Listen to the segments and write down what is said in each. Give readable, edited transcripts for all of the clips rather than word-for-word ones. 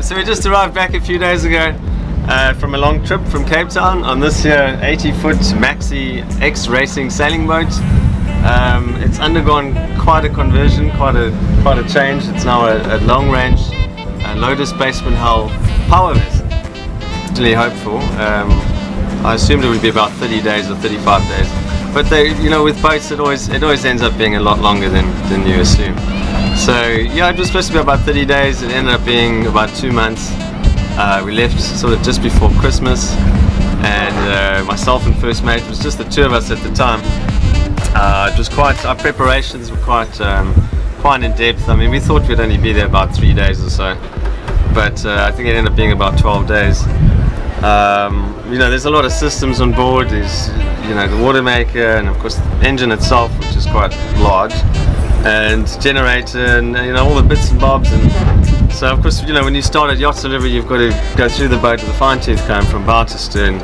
So we just arrived back a few days ago from a long trip from Cape Town on this here 80-foot Maxi X Racing sailing boat. It's undergone quite a conversion, quite a change. It's now a long-range, low displacement hull power vessel. Really hopeful. I assumed it would be about 30 days or 35 days, but with boats it always ends up being a lot longer than you assume. So yeah, it was supposed to be about 30 days. It ended up being about 2 months. We left sort of just before Christmas, and myself and first mate, it was just the two of us at the time. It was our preparations were quite in depth. I mean, we thought we'd only be there about 3 days or so, but I think it ended up being about 12 days. There's a lot of systems on board. There's the water maker, and of course the engine itself, which is quite large, and generator, and all the bits and bobs. And so of course when you start at Yacht Delivery, you've got to go through the boat with a fine-tooth comb from bow to stern,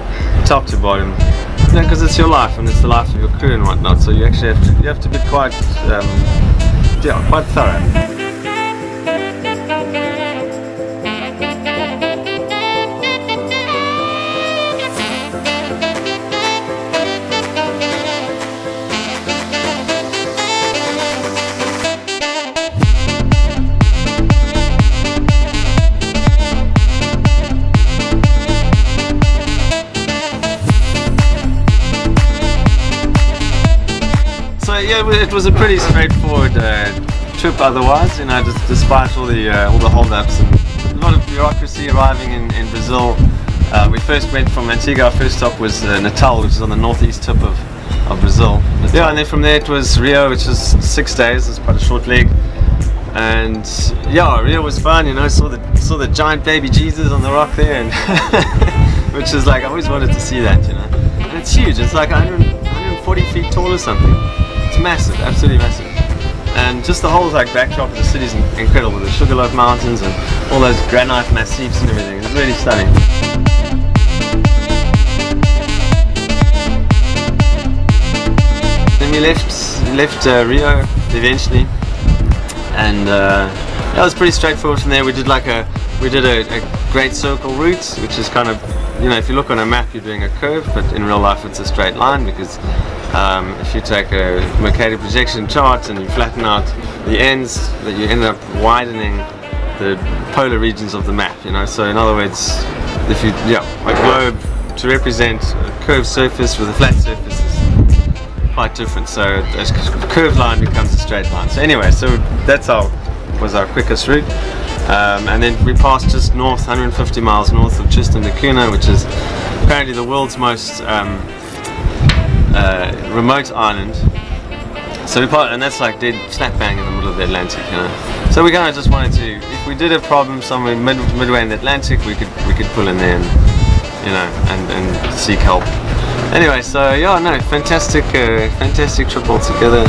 top to bottom, because it's your life and it's the life of your crew and whatnot. So you actually have to be quite thorough. So yeah, it was a pretty straightforward trip otherwise, despite all the hold-ups and a lot of bureaucracy arriving in Brazil. We first went from Antigua. Our first stop was Natal, which is on the northeast tip of Brazil. Yeah, and then from there it was Rio, which is 6 days. It's quite a short leg. And yeah, Rio was fun. Saw the giant baby Jesus on the rock there, and which is like I always wanted to see that. And it's huge. It's like 140 feet tall or something. It's massive, absolutely massive. And just the whole backdrop of the city is incredible, with the Sugarloaf Mountains and all those granite massifs and everything. It's really stunning. Then we left Rio eventually, and that was pretty straightforward. From there we did a great circle route, which is kind of, if you look on a map you're doing a curve, but in real life it's a straight line, because if you take a Mercator projection chart and you flatten out the ends, that you end up widening the polar regions of the map. So in other words, if a globe to represent a curved surface with a flat surface is quite different. So a curved line becomes a straight line. So anyway, so that's was our quickest route. And then we passed just north, 150 miles north of Tristan da Cunha, which is apparently the world's most remote island. So and that's like dead slap bang in the middle of the Atlantic, So we kind of just wanted to, if we did have problems somewhere midway in the Atlantic, we could pull in there and seek help. Anyway, so yeah, no, fantastic trip altogether.